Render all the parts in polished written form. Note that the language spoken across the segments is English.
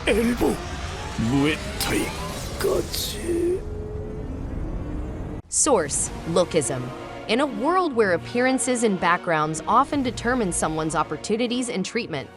elbow. 무에 타이까지. Source: Lookism. In a world where appearances and backgrounds often determine someone's opportunities and treatment,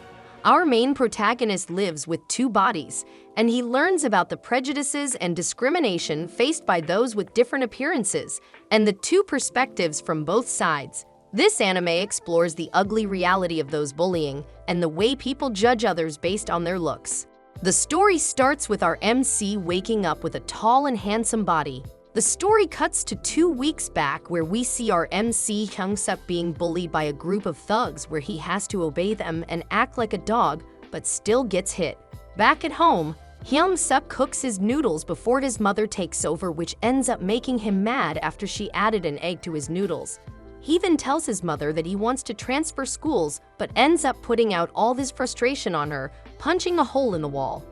our main protagonist lives with two bodies, and he learns about the prejudices and discrimination faced by those with different appearances, and the two perspectives from both sides. This anime explores the ugly reality of those bullying and the way people judge others based on their looks. The story starts with our MC waking up with a tall and handsome body. The story cuts to 2 weeks back where we see our MC Hyung-suk being bullied by a group of thugs where he has to obey them and act like a dog, but still gets hit. Back at home, Hyung-suk cooks his noodles before his mother takes over, which ends up making him mad after she added an egg to his noodles. He then tells his mother that he wants to transfer schools, but ends up putting out all this frustration on her, punching a hole in the wall.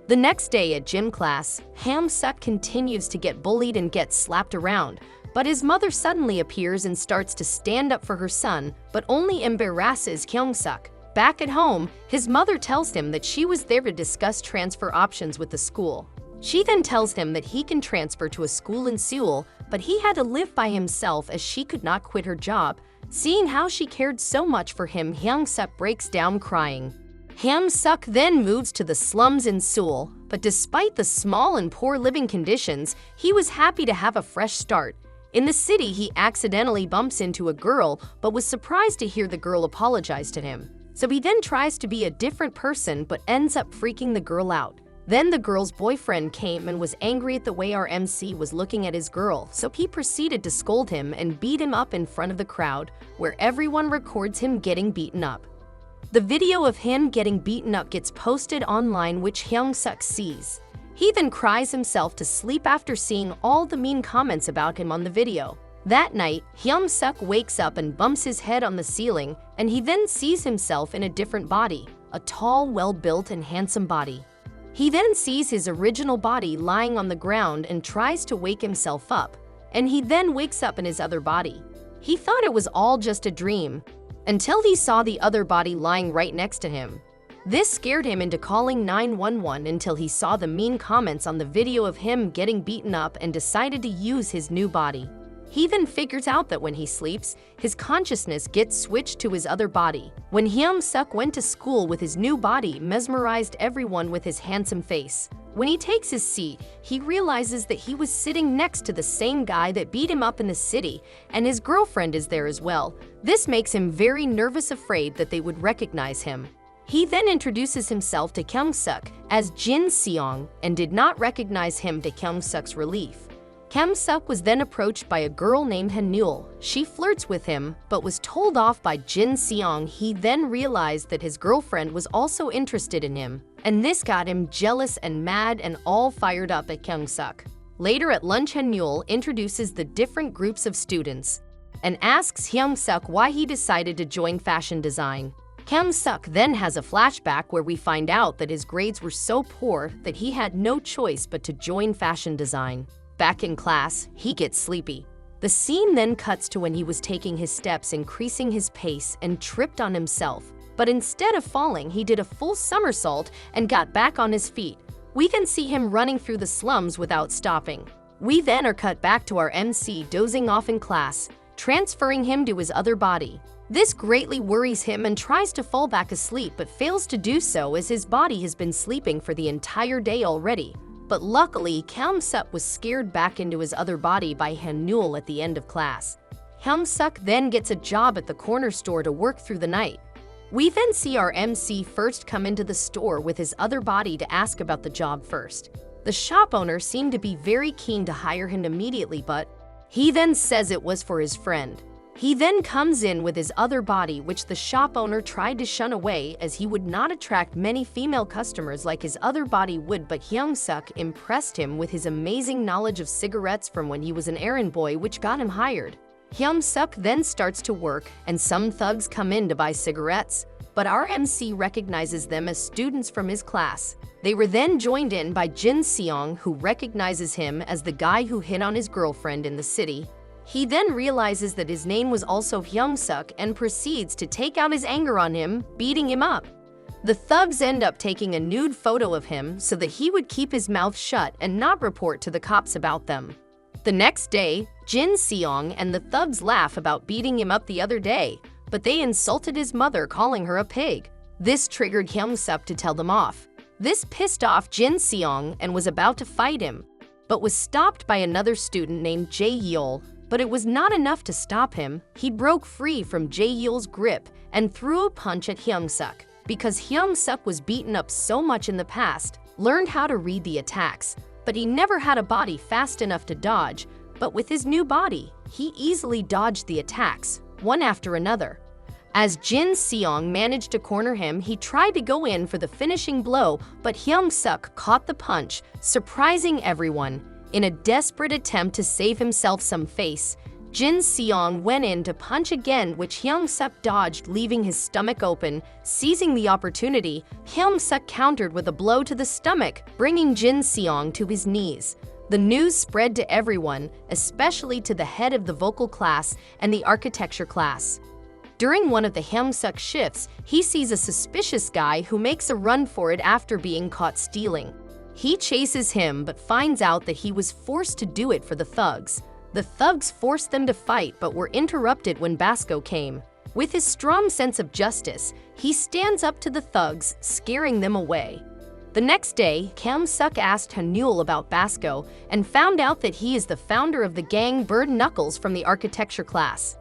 The next day at gym class, Hyung-suk continues to get bullied and gets slapped around, but his mother suddenly appears and starts to stand up for her son, but only embarrasses Hyung-suk. Back at home, his mother tells him that she was there to discuss transfer options with the school. She then tells him that he can transfer to a school in Seoul, but he had to live by himself as she could not quit her job. Seeing how she cared so much for him, Hyung-suk breaks down crying. Hyung-suk then moves to the slums in Seoul, but despite the small and poor living conditions, he was happy to have a fresh start. In the city, he accidentally bumps into a girl, but was surprised to hear the girl apologize to him. So he then tries to be a different person, but ends up freaking the girl out. Then the girl's boyfriend came and was angry at the way our MC was looking at his girl, so he proceeded to scold him and beat him up in front of the crowd, where everyone records him getting beaten up. The video of him getting beaten up gets posted online, which Hyung-suk sees. He then cries himself to sleep after seeing all the mean comments about him on the video. That night, Hyung-suk wakes up and bumps his head on the ceiling, and he then sees himself in a different body, a tall, well-built and handsome body. He then sees his original body lying on the ground and tries to wake himself up, and he then wakes up in his other body. He thought it was all just a dream, until he saw the other body lying right next to him. This scared him into calling 911 until he saw the mean comments on the video of him getting beaten up and decided to use his new body. He then figures out that when he sleeps, his consciousness gets switched to his other body. When Hyung-suk went to school with his new body, mesmerized everyone with his handsome face. When he takes his seat, he realizes that he was sitting next to the same guy that beat him up in the city, and his girlfriend is there as well. This makes him very nervous, afraid that they would recognize him. He then introduces himself to Hyung-suk as Jin Seong and did not recognize him, to Hyung-suk's relief. Hyung-suk was then approached by a girl named Hanul. She flirts with him, but was told off by Jin Seong. He then realized that his girlfriend was also interested in him, and this got him jealous and mad and all fired up at Hyung-suk. Later at lunch, Hanul introduces the different groups of students and asks Hyung-suk why he decided to join fashion design. Hyung-suk then has a flashback where we find out that his grades were so poor that he had no choice but to join fashion design. Back in class, he gets sleepy. The scene then cuts to when he was taking his steps, increasing his pace, and tripped on himself. But instead of falling, he did a full somersault and got back on his feet. We then see him running through the slums without stopping. We then are cut back to our MC dozing off in class, transferring him to his other body. This greatly worries him and tries to fall back asleep, but fails to do so as his body has been sleeping for the entire day already. But luckily, Hyung-suk was scared back into his other body by Hanul at the end of class. Hyung-suk then gets a job at the corner store to work through the night. We then see our MC first come into the store with his other body to ask about the job first. The shop owner seemed to be very keen to hire him immediately, but he then says it was for his friend. He then comes in with his other body, which the shop owner tried to shun away as he would not attract many female customers like his other body would, but Hyung-suk impressed him with his amazing knowledge of cigarettes from when he was an errand boy, which got him hired. Hyung-suk then starts to work, and some thugs come in to buy cigarettes, but our MC recognizes them as students from his class. They were then joined in by Jin Seong, who recognizes him as the guy who hit on his girlfriend in the city. He then realizes that his name was also Hyung-suk and proceeds to take out his anger on him, beating him up. The thugs end up taking a nude photo of him so that he would keep his mouth shut and not report to the cops about them. The next day, Jin Seong and the thugs laugh about beating him up the other day, but they insulted his mother, calling her a pig. This triggered Hyung-sup to tell them off. This pissed off Jin Seong and was about to fight him, but was stopped by another student named Jae-yeol. But it was not enough to stop him. He broke free from Jae-yeol's grip and threw a punch at Hyung-sup. Because Hyung-sup was beaten up so much in the past, learned how to read the attacks, but he never had a body fast enough to dodge. But with his new body, he easily dodged the attacks, one after another. As Jin Seong managed to corner him, he tried to go in for the finishing blow, but Hyung-sup caught the punch, surprising everyone. In a desperate attempt to save himself some face, Jin Seong went in to punch again, which Hyung-sup dodged, leaving his stomach open. Seizing the opportunity, Hyung-sup countered with a blow to the stomach, bringing Jin Seong to his knees. The news spread to everyone, especially to the head of the vocal class and the architecture class. During one of the Hyung-sup shifts, he sees a suspicious guy who makes a run for it after being caught stealing. He chases him but finds out that he was forced to do it for the thugs. The thugs forced them to fight but were interrupted when Basco came. With his strong sense of justice, he stands up to the thugs, scaring them away. The next day, Hyung-sup asked Hanul about Basco and found out that he is the founder of the gang Bird Knuckles from the architecture class.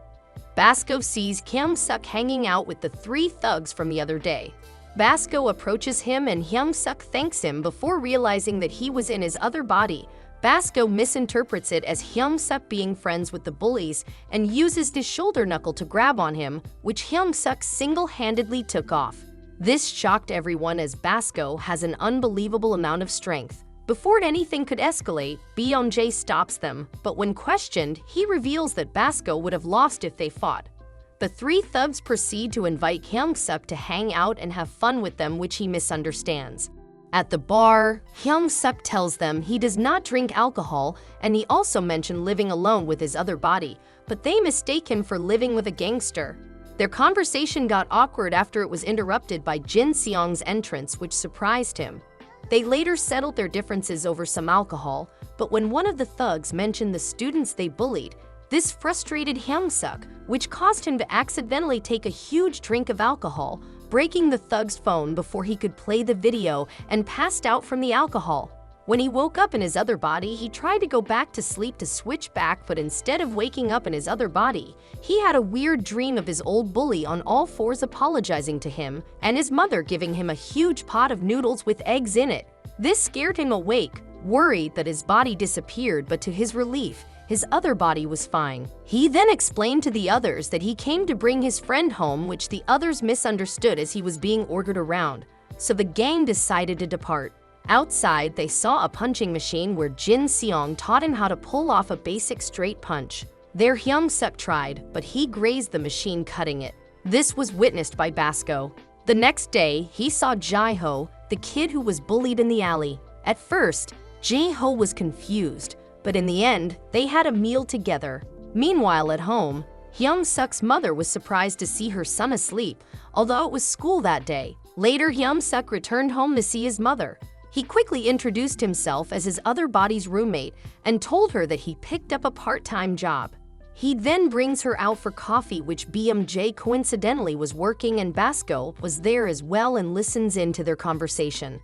Basco sees Hyung-sup hanging out with the three thugs from the other day. Basco approaches him and Hyung-sup thanks him before realizing that he was in his other body. Basco misinterprets it as Hyung-sup being friends with the bullies and uses his shoulder knuckle to grab on him, which Hyung-sup single-handedly took off. This shocked everyone as Basco has an unbelievable amount of strength. Before anything could escalate, Byung-jae stops them, but when questioned, he reveals that Basco would have lost if they fought. The three thugs proceed to invite Hyung-sup to hang out and have fun with them, which he misunderstands. At the bar, Hyung-sup tells them he does not drink alcohol, and he also mentioned living alone with his other body, but they mistake him for living with a gangster. Their conversation got awkward after it was interrupted by Jin Seong's entrance, which surprised him. They later settled their differences over some alcohol, but when one of the thugs mentioned the students they bullied, this frustrated Hyung-sup, which caused him to accidentally take a huge drink of alcohol, breaking the thug's phone before he could play the video and passed out from the alcohol. When he woke up in his other body, he tried to go back to sleep to switch back, but instead of waking up in his other body, he had a weird dream of his old bully on all fours apologizing to him and his mother giving him a huge pot of noodles with eggs in it. This scared him awake, worried that his body disappeared, but to his relief, his other body was fine. He then explained to the others that he came to bring his friend home, which the others misunderstood as he was being ordered around, so the gang decided to depart. Outside, they saw a punching machine where Jin Seong taught him how to pull off a basic straight punch. There Hyung-sup tried, but he grazed the machine, cutting it. This was witnessed by Basco. The next day, he saw Jae-ho, the kid who was bullied in the alley. At first, Jae-ho was confused, but in the end, they had a meal together. Meanwhile, at home, Hyung-suk's mother was surprised to see her son asleep, although it was school that day. Later, Hyung-suk returned home to see his mother. He quickly introduced himself as his other body's roommate and told her that he picked up a part-time job. He then brings her out for coffee, which BMJ coincidentally was working, and Basco was there as well and listens in to their conversation.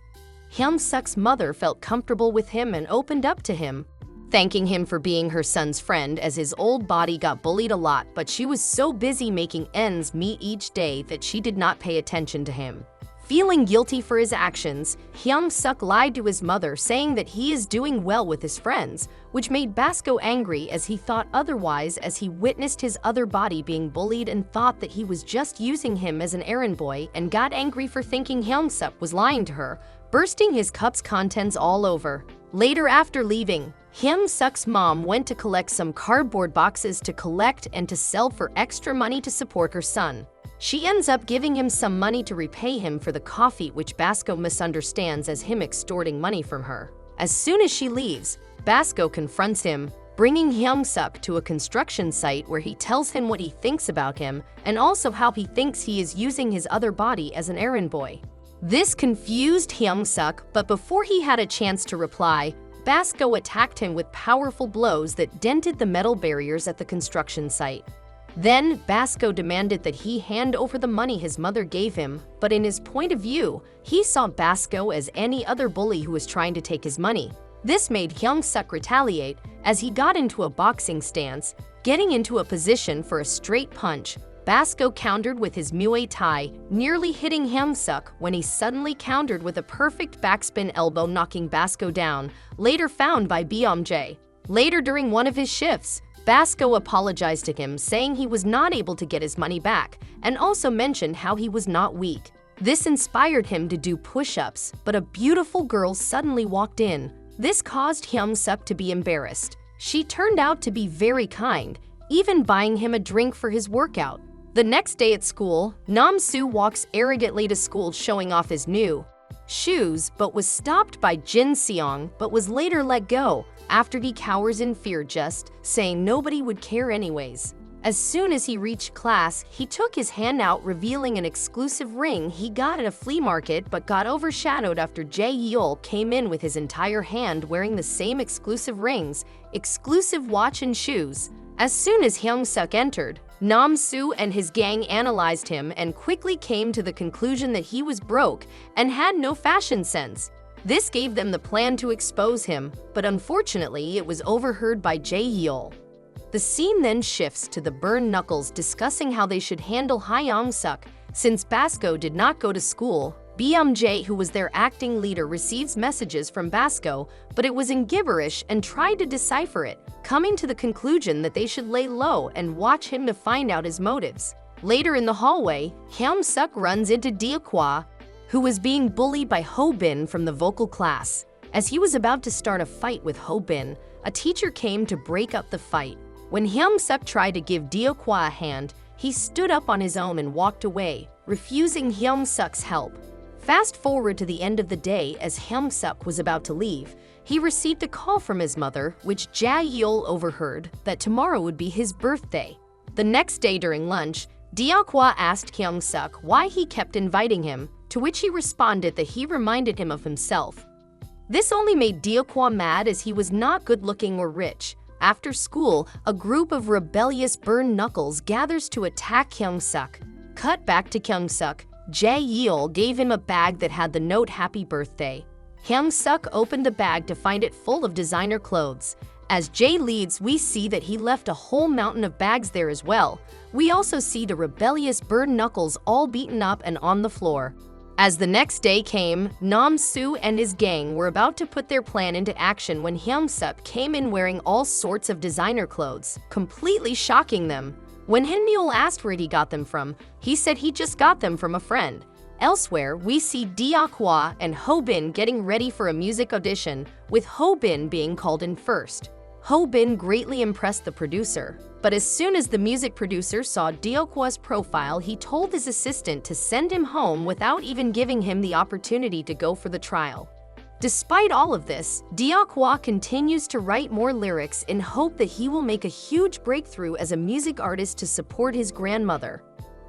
Hyung-suk's mother felt comfortable with him and opened up to him, thanking him for being her son's friend as his old body got bullied a lot, but she was so busy making ends meet each day that she did not pay attention to him. Feeling guilty for his actions, Hyung-suk lied to his mother, saying that he is doing well with his friends, which made Basco angry as he thought otherwise as he witnessed his other body being bullied and thought that he was just using him as an errand boy, and got angry for thinking Hyung-suk was lying to her, bursting his cup's contents all over. Later, after leaving, Hyung-suk's mom went to collect some cardboard boxes to collect and to sell for extra money to support her son. She ends up giving him some money to repay him for the coffee, which Basco misunderstands as him extorting money from her. As soon as she leaves, Basco confronts him, bringing Hyung-suk to a construction site where he tells him what he thinks about him and also how he thinks he is using his other body as an errand boy. This confused Hyung-suk, but before he had a chance to reply, Basco attacked him with powerful blows that dented the metal barriers at the construction site. Then, Basco demanded that he hand over the money his mother gave him, but in his point of view, he saw Basco as any other bully who was trying to take his money. This made Hyung-suk retaliate as he got into a boxing stance, getting into a position for a straight punch. Basco countered with his Muay Thai, nearly hitting Hyung-suk when he suddenly countered with a perfect backspin elbow, knocking Basco down, later found by BMJ. Later during one of his shifts, Basco apologized to him, saying he was not able to get his money back, and also mentioned how he was not weak. This inspired him to do push-ups, but a beautiful girl suddenly walked in. This caused Hyung-suk to be embarrassed. She turned out to be very kind, even buying him a drink for his workout. The next day at school, Nam-soo walks arrogantly to school showing off his new shoes, but was stopped by Jin Seong, but was later let go after he cowers in fear, just saying nobody would care anyways. As soon as he reached class, he took his hand out, revealing an exclusive ring he got at a flea market, but got overshadowed after Jae-yeol came in with his entire hand wearing the same exclusive rings, exclusive watch and shoes. As soon as Hyung-suk entered, Nam-soo and his gang analyzed him and quickly came to the conclusion that he was broke and had no fashion sense. This gave them the plan to expose him, but unfortunately it was overheard by Jae-yeol. The scene then shifts to the Burn Knuckles discussing how they should handle Hyung-suk. Since Basco did not go to school, BMJ, who was their acting leader, receives messages from Basco, but it was in gibberish and tried to decipher it, coming to the conclusion that they should lay low and watch him to find out his motives. Later in the hallway, Hyung-suk runs into Deokwa, who was being bullied by Ho-bin from the vocal class. As he was about to start a fight with Ho-bin, a teacher came to break up the fight. When Hyung-suk tried to give Deokwa a hand, he stood up on his own and walked away, refusing Hyung-suk's help. Fast forward to the end of the day. As Hyung-suk was about to leave, he received a call from his mother, which Jae-yeol overheard, that tomorrow would be his birthday. The next day during lunch, Deokwa asked Hyung-suk why he kept inviting him, to which he responded that he reminded him of himself. This only made Deokwa mad as he was not good-looking or rich. After school, a group of rebellious Burn Knuckles gathers to attack Hyung-suk. Cut back to Hyung-suk. Jae-yeol gave him a bag that had the note "Happy Birthday." Hyung-suk opened the bag to find it full of designer clothes. As Jae leads, we see that he left a whole mountain of bags there as well. We also see the rebellious Burn Knuckles all beaten up and on the floor. As the next day came, Nam-soo and his gang were about to put their plan into action when Hyung-suk came in wearing all sorts of designer clothes, completely shocking them. When Hyun-yeol asked where he got them from, he said he just got them from a friend. Elsewhere, we see Deokwa and Ho-bin getting ready for a music audition, with Ho-bin being called in first. Ho-bin greatly impressed the producer, but as soon as the music producer saw Deokwa's profile, he told his assistant to send him home without even giving him the opportunity to go for the trial. Despite all of this, Deokwa continues to write more lyrics in hope that he will make a huge breakthrough as a music artist to support his grandmother.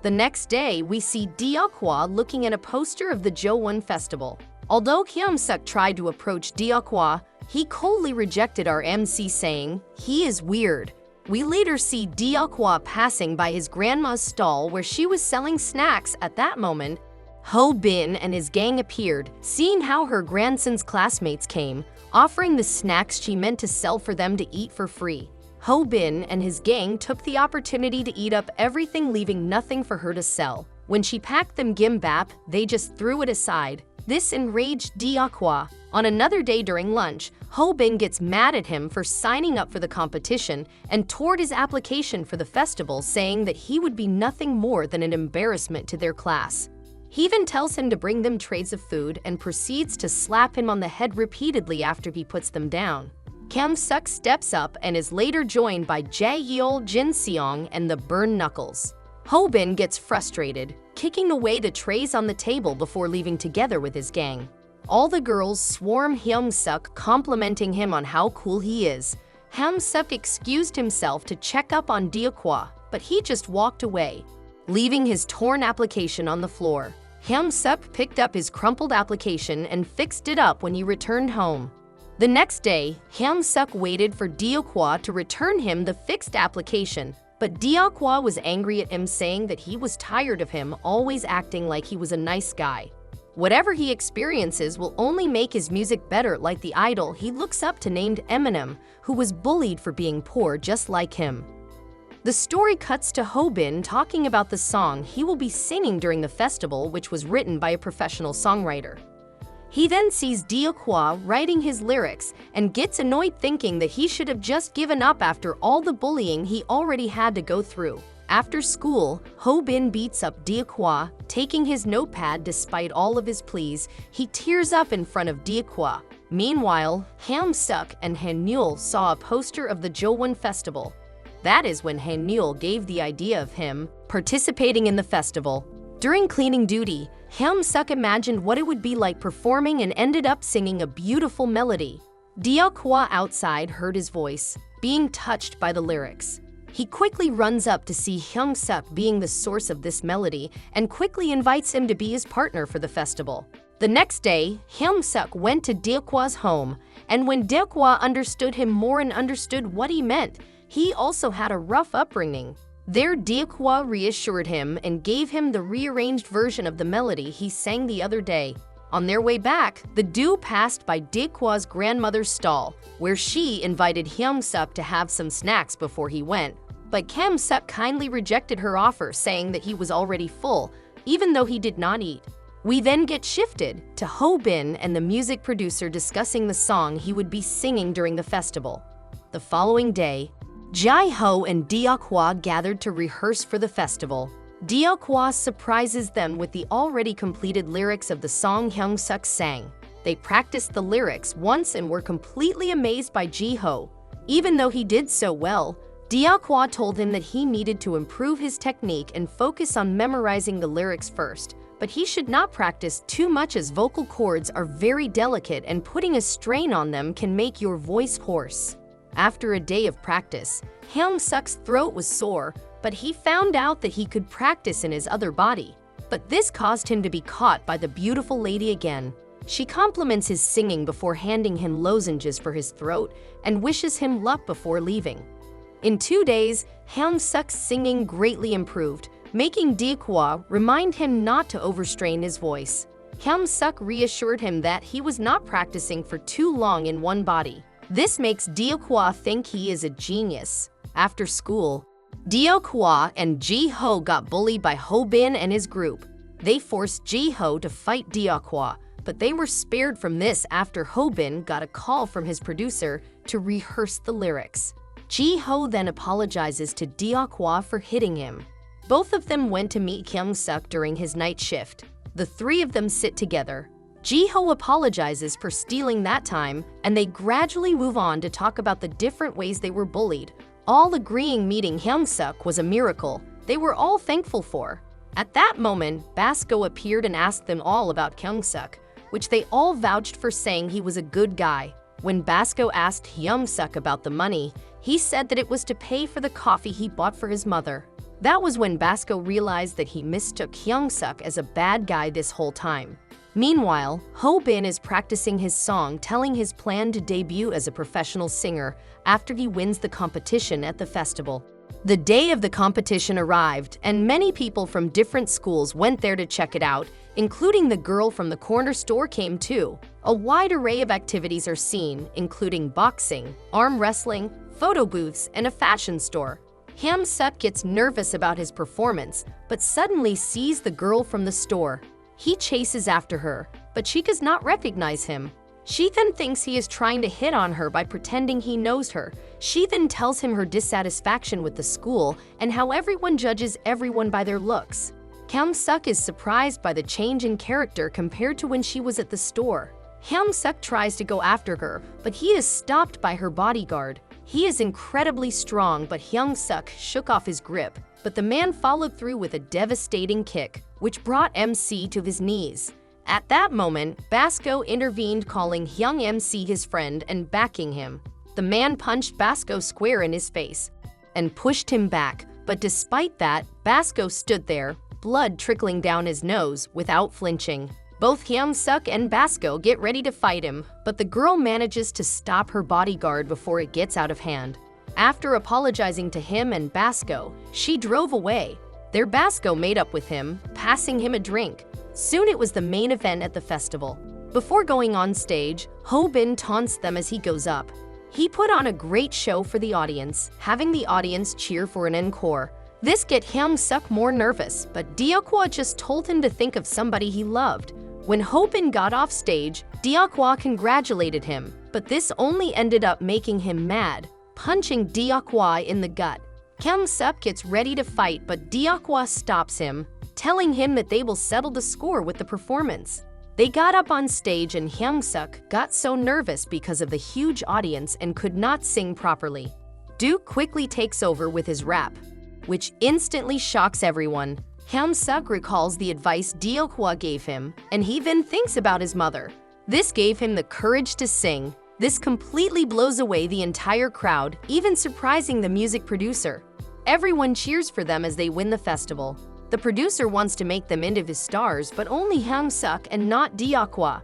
The next day, we see Deokwa looking at a poster of the Jowon Festival. Although Hyung-suk tried to approach Deokwa, he coldly rejected our MC, saying, "He is weird." We later see Deokwa passing by his grandma's stall where she was selling snacks. At that moment, Ho-bin and his gang appeared, seeing how her grandson's classmates came, offering the snacks she meant to sell for them to eat for free. Ho-bin and his gang took the opportunity to eat up everything, leaving nothing for her to sell. When she packed them gimbap, they just threw it aside. This enraged Deokwa. On another day during lunch, Ho-bin gets mad at him for signing up for the competition and tore his application for the festival, saying that he would be nothing more than an embarrassment to their class. He even tells him to bring them trays of food and proceeds to slap him on the head repeatedly after he puts them down. Hyung-suk steps up and is later joined by Jae-yeol, Jin Seong, and the Burn Knuckles. Ho-bin gets frustrated, kicking away the trays on the table before leaving together with his gang. All the girls swarm Hyung-suk, complimenting him on how cool he is. Hyung-suk excused himself to check up on Deokwa, but he just walked away, leaving his torn application on the floor. Hyung-suk picked up his crumpled application and fixed it up when he returned home. The next day, Hyung-suk waited for Deok-hwa to return him the fixed application, but Deok-hwa was angry at him, saying that he was tired of him always acting like he was a nice guy. Whatever he experiences will only make his music better, like the idol he looks up to named Eminem, who was bullied for being poor just like him. The story cuts to Ho-bin talking about the song he will be singing during the festival, which was written by a professional songwriter. He then sees Deok-hwa writing his lyrics and gets annoyed, thinking that he should have just given up after all the bullying he already had to go through. After school, Ho-bin beats up Deok-hwa, taking his notepad despite all of his pleas. He tears up in front of Deok-hwa. Meanwhile, Hyung-suk and Han-neul saw a poster of the Jowon festival. That is when Han-neul gave the idea of him participating in the festival. During cleaning duty, Hyung-suk imagined what it would be like performing and ended up singing a beautiful melody. Deok-hwa outside heard his voice, being touched by the lyrics. He quickly runs up to see Hyung-suk being the source of this melody and quickly invites him to be his partner for the festival. The next day, Hyung-suk went to Deok-hwa's home, and when Deok-hwa understood him more and understood what he meant, he also had a rough upbringing. There, Deok-hwa reassured him and gave him the rearranged version of the melody he sang the other day. On their way back, the duo passed by Deok-hwa's grandmother's stall, where she invited Hyung-suk to have some snacks before he went. But Hyung-suk kindly rejected her offer, saying that he was already full, even though he did not eat. We then get shifted to Ho-bin and the music producer discussing the song he would be singing during the festival. The following day, Jae-ho and Deok-hwa gathered to rehearse for the festival. Deok-hwa surprises them with the already completed lyrics of the song Hyung-suk sang. They practiced the lyrics once and were completely amazed by Jae-ho. Even though he did so well, Deok-hwa told him that he needed to improve his technique and focus on memorizing the lyrics first, but he should not practice too much as vocal cords are very delicate and putting a strain on them can make your voice hoarse. After a day of practice, Hyung-suk's throat was sore, but he found out that he could practice in his other body. But this caused him to be caught by the beautiful lady again. She compliments his singing before handing him lozenges for his throat and wishes him luck before leaving. In 2 days, Hyung-suk's singing greatly improved, making Deok-hwa remind him not to overstrain his voice. Hyung-suk reassured him that he was not practicing for too long in one body. This makes Deok-hwa think he is a genius. After school, Deok-hwa and Jae-ho got bullied by Ho-bin and his group. They forced Jae-ho to fight Deok-hwa, but they were spared from this after Ho-bin got a call from his producer to rehearse the lyrics. Jae-ho then apologizes to Deok-hwa for hitting him. Both of them went to meet Hyung-suk during his night shift. The three of them sit together. Jae-ho apologizes for stealing that time, and they gradually move on to talk about the different ways they were bullied, all agreeing meeting Hyung-suk was a miracle they were all thankful for. At that moment, Basco appeared and asked them all about Hyung-suk, which they all vouched for, saying he was a good guy. When Basco asked Hyung-suk about the money, he said that it was to pay for the coffee he bought for his mother. That was when Basco realized that he mistook Hyung-suk as a bad guy this whole time. Meanwhile, Ho-bin is practicing his song, telling his plan to debut as a professional singer after he wins the competition at the festival. The day of the competition arrived, and many people from different schools went there to check it out, including the girl from the corner store came too. A wide array of activities are seen, including boxing, arm wrestling, photo booths, and a fashion store. Hyung-suk gets nervous about his performance, but suddenly sees the girl from the store. He chases after her, but she does not recognize him. She then thinks he is trying to hit on her by pretending he knows her. She then tells him her dissatisfaction with the school and how everyone judges everyone by their looks. Hyung-suk is surprised by the change in character compared to when she was at the store. Hyung-suk tries to go after her, but he is stopped by her bodyguard. He is incredibly strong, but Hyung-suk shook off his grip, but the man followed through with a devastating kick, which brought MC to his knees. At that moment, Basco intervened, calling Hyung MC his friend and backing him. The man punched Basco square in his face and pushed him back, but despite that, Basco stood there, blood trickling down his nose without flinching. Both Hyung-suk and Basco get ready to fight him, but the girl manages to stop her bodyguard before it gets out of hand. After apologizing to him and Basco, she drove away. Their Basco made up with him, passing him a drink. Soon it was the main event at the festival. Before going on stage, Ho Bin taunts them as he goes up. He put on a great show for the audience, having the audience cheer for an encore. This get Hyung-suk more nervous, but Deokwa just told him to think of somebody he loved. When Ho Bin got off stage, Deokwa congratulated him, but this only ended up making him mad, punching Deokwa in the gut. Hyung-suk gets ready to fight, but Deokwa stops him, telling him that they will settle the score with the performance. They got up on stage and Hyung-suk got so nervous because of the huge audience and could not sing properly. Duke quickly takes over with his rap, which instantly shocks everyone. Hyung-suk recalls the advice Deokwa gave him, and he then thinks about his mother. This gave him the courage to sing. This completely blows away the entire crowd, even surprising the music producer. Everyone cheers for them as they win the festival. The producer wants to make them into his stars, but only Hyung-suk and not Deokwa.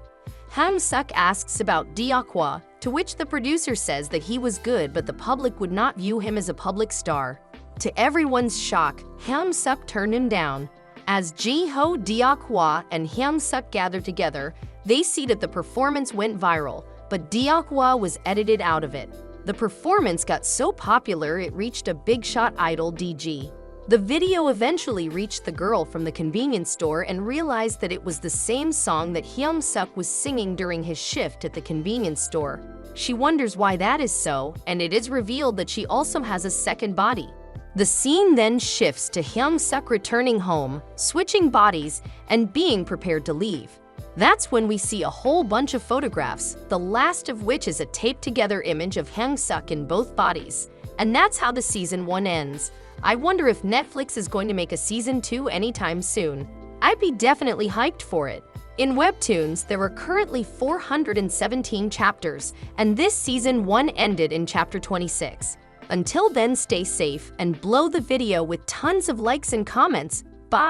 Hyung-suk asks about Deokwa, to which the producer says that he was good, but the public would not view him as a public star. To everyone's shock, Hyung-suk turned him down. As Ji-ho, Deokwa, and Hyung-suk gathered together, they see that the performance went viral, but Deokwa was edited out of it. The performance got so popular it reached a big shot idol DG. The video eventually reached the girl from the convenience store and realized that it was the same song that Hyung-suk was singing during his shift at the convenience store. She wonders why that is so, and it is revealed that she also has a second body. The scene then shifts to Hyung-suk returning home, switching bodies, and being prepared to leave. That's when we see a whole bunch of photographs, the last of which is a taped-together image of Hyung-suk in both bodies. And that's how the season 1 ends. I wonder if Netflix is going to make a season 2 anytime soon. I'd be definitely hyped for it. In Webtoons, there are currently 417 chapters, and this season 1 ended in chapter 26. Until then, stay safe and blow the video with tons of likes and comments. Bye!